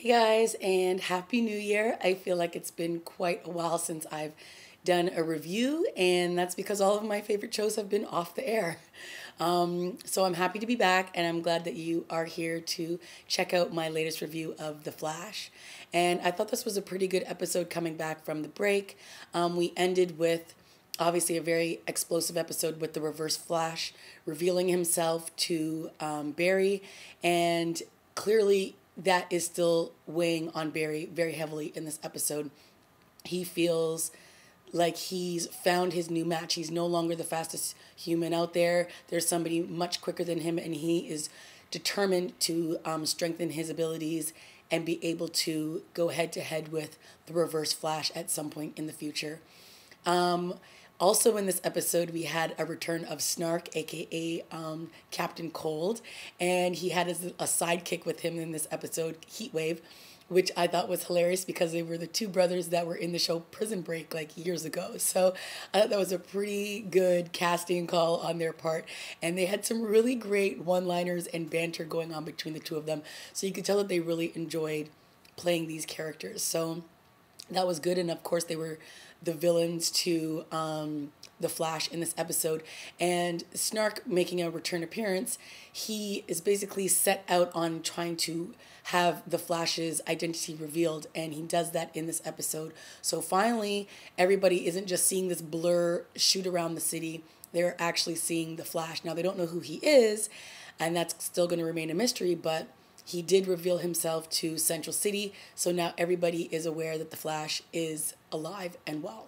Hey guys, and Happy New Year. I feel like it's been quite a while since I've done a review, and that's because all of my favorite shows have been off the air. So I'm happy to be back, and I'm glad that you are here to check out my latest review of The Flash. And I thought this was a pretty good episode coming back from the break. We ended with obviously a very explosive episode with the Reverse Flash revealing himself to Barry, and clearly that is still weighing on Barry very heavily in this episode. He feels like he's found his new match. He's no longer the fastest human out there. There's somebody much quicker than him, and he is determined to strengthen his abilities and be able to go head to head with the Reverse Flash at some point in the future. Also in this episode, we had a return of Snark, aka Captain Cold, and he had a sidekick with him in this episode, Heatwave, which I thought was hilarious because they were the two brothers that were in the show Prison Break like years ago. So I thought that was a pretty good casting call on their part, and they had some really great one-liners and banter going on between the two of them. So you could tell that they really enjoyed playing these characters. So that was good, and of course they were the villains to the Flash in this episode. And Snark making a return appearance, he is basically set out on trying to have the Flash's identity revealed, and he does that in this episode. So finally, everybody isn't just seeing this blur shoot around the city, they're actually seeing the Flash. Now, they don't know who he is, and that's still going to remain a mystery, but he did reveal himself to Central City, so now everybody is aware that the Flash is alive and well.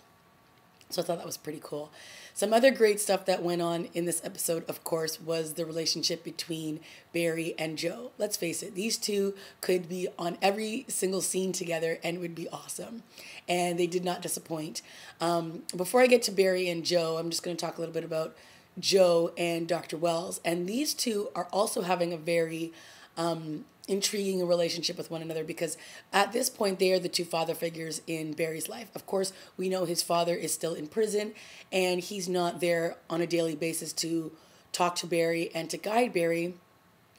So I thought that was pretty cool. Some other great stuff that went on in this episode, of course, was the relationship between Barry and Joe. Let's face it, these two could be on every single scene together and it would be awesome. And they did not disappoint. Before I get to Barry and Joe, I'm just going to talk a little bit about Joe and Dr. Wells. And these two are also having a very intriguing relationship with one another, because at this point they are the two father figures in Barry's life. Of course, we know his father is still in prison and he's not there on a daily basis to talk to Barry and to guide Barry.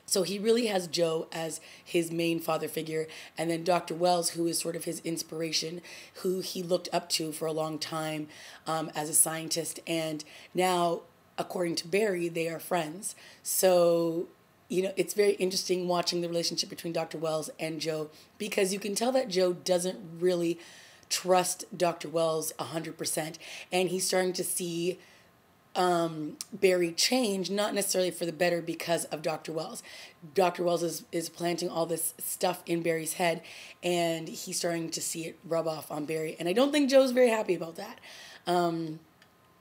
So he really has Joe as his main father figure, and then Dr. Wells, who is sort of his inspiration, who he looked up to for a long time as a scientist. And now, according to Barry, they are friends. So it's very interesting watching the relationship between Dr. Wells and Joe, because you can tell that Joe doesn't really trust Dr. Wells 100%, and he's starting to see Barry change, not necessarily for the better because of Dr. Wells. Dr. Wells is planting all this stuff in Barry's head, and he's starting to see it rub off on Barry, and I don't think Joe's very happy about that.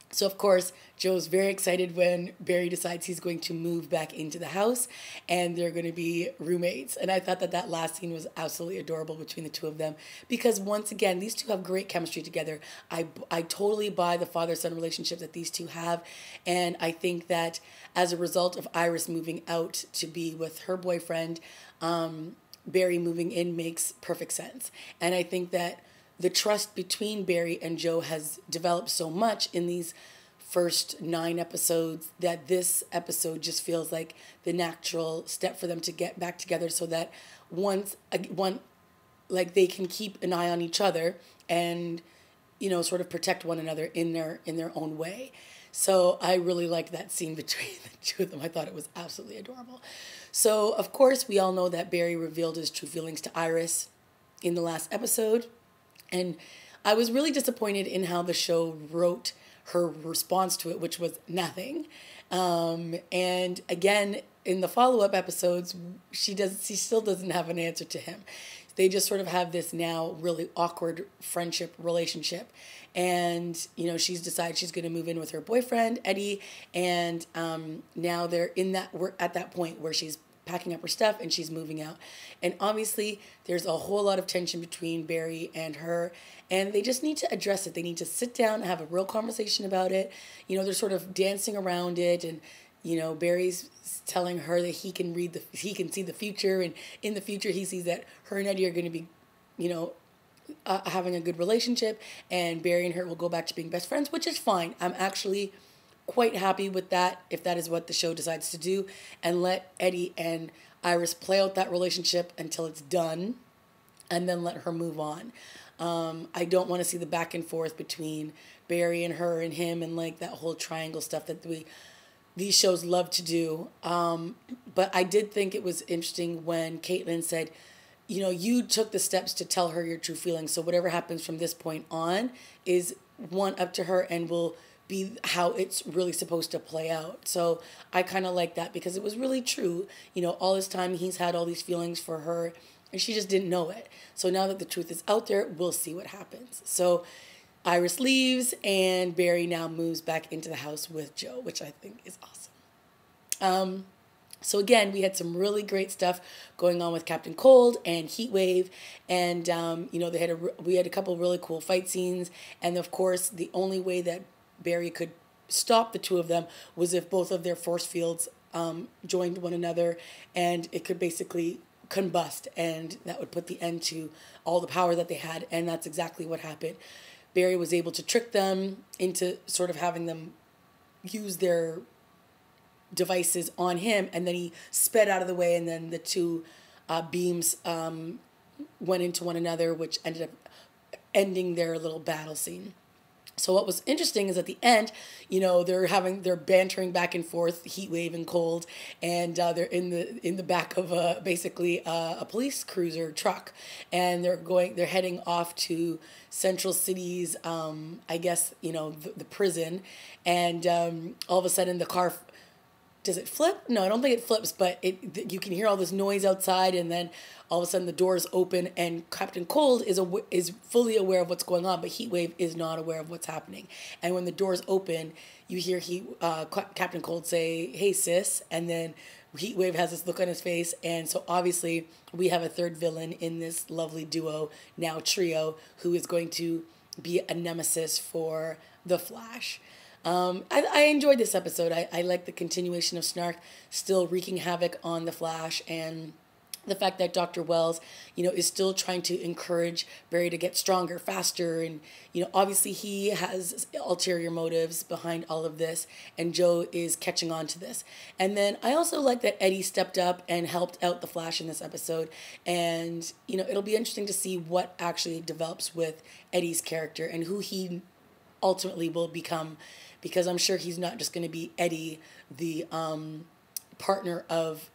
So, of course, Joe's very excited when Barry decides he's going to move back into the house and they're going to be roommates. And I thought that last scene was absolutely adorable between the two of them, because, once again, these two have great chemistry together. I totally buy the father-son relationship that these two have. And I think that as a result of Iris moving out to be with her boyfriend, Barry moving in makes perfect sense. And I think that the trust between Barry and Joe has developed so much in these first 9 episodes that this episode just feels like the natural step for them to get back together, so that they can keep an eye on each other and sort of protect one another in their own way. So I really liked that scene between the two of them. I thought it was absolutely adorable. So, of course, we all know that Barry revealed his true feelings to Iris in the last episode. And I was really disappointed in how the show wrote her response to it, which was nothing. And again, in the follow-up episodes, she still doesn't have an answer to him. They just sort of have this now really awkward friendship relationship. And, she's decided she's going to move in with her boyfriend, Eddie. And now we're at that point where she's packing up her stuff and she's moving out. And obviously there's a whole lot of tension between Barry and her, and they just need to address it. They need to sit down and have a real conversation about it. They're sort of dancing around it, and Barry's telling her that he can see the future, and in the future he sees that her and Eddie are going to be having a good relationship, and Barry and her will go back to being best friends, which is fine. I'm actually quite happy with that, if that is what the show decides to do, and let Eddie and Iris play out that relationship until it's done. and then let her move on. I don't want to see the back and forth between Barry and her and him and like that whole triangle stuff that these shows love to do. But I did think it was interesting when Caitlin said, you know, you took the steps to tell her your true feelings. So whatever happens from this point on is up to her and will be how it's really supposed to play out. So I kind of like that because it was really true. You know, all this time he's had all these feelings for her and she just didn't know it. So now that the truth is out there, we'll see what happens. So Iris leaves and Barry now moves back into the house with Joe, which I think is awesome. So again, we had some really great stuff going on with Captain Cold and Heatwave, and you know we had a couple of really cool fight scenes, and of course the only way that Barry could stop the two of them was if both of their force fields joined one another, and it could basically combust, and that would put the end to all the power that they had, and that's exactly what happened. Barry was able to trick them into sort of having them use their devices on him, and then he sped out of the way, and then the two beams went into one another, which ended up ending their little battle scene. So what was interesting is at the end, you know, they're bantering back and forth, Heatwave and Cold, and they're in the back of basically a police cruiser truck, and they're heading off to Central City's I guess, you know, the prison, and all of a sudden the car. Does it flip? No, I don't think it flips, but you can hear all this noise outside, and then all of a sudden the doors open, and Captain Cold is fully aware of what's going on, but Heatwave is not aware of what's happening. And when the doors open, you hear Captain Cold say, "Hey, sis," and then Heatwave has this look on his face, and so obviously we have a third villain in this lovely duo, now trio, who is going to be a nemesis for the Flash. I enjoyed this episode. I like the continuation of Snark still wreaking havoc on the Flash, and the fact that Dr. Wells, you know, is still trying to encourage Barry to get stronger, faster, and, you know, obviously he has ulterior motives behind all of this, and Joe is catching on to this. And then I also like that Eddie stepped up and helped out the Flash in this episode, and, you know, it'll be interesting to see what actually develops with Eddie's character and who he ultimately will become, because I'm sure he's not just going to be Eddie, the partner of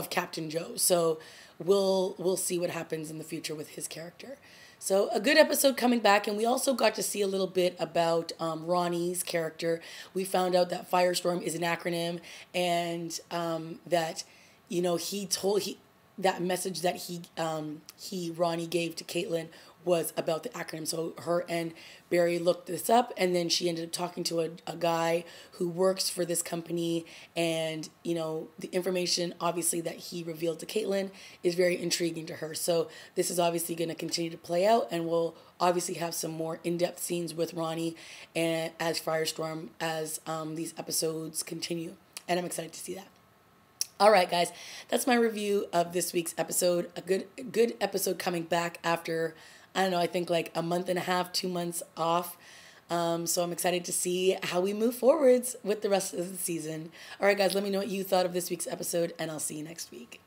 Captain Joe. So we'll see what happens in the future with his character. So a good episode coming back, and we also got to see a little bit about Ronnie's character. We found out that Firestorm is an acronym, and that, you know, that message that Ronnie gave to Caitlin was about the acronym. So her and Barry looked this up, and then she ended up talking to a guy who works for this company, and, you know, the information obviously that he revealed to Caitlin is very intriguing to her. So this is obviously going to continue to play out, and we'll obviously have some more in-depth scenes with Ronnie and as Firestorm as these episodes continue, and I'm excited to see that. All right, guys, that's my review of this week's episode. A good episode coming back after, I don't know, I think like a month and a half, 2 months off. So I'm excited to see how we move forwards with the rest of the season. All right, guys, let me know what you thought of this week's episode, and I'll see you next week.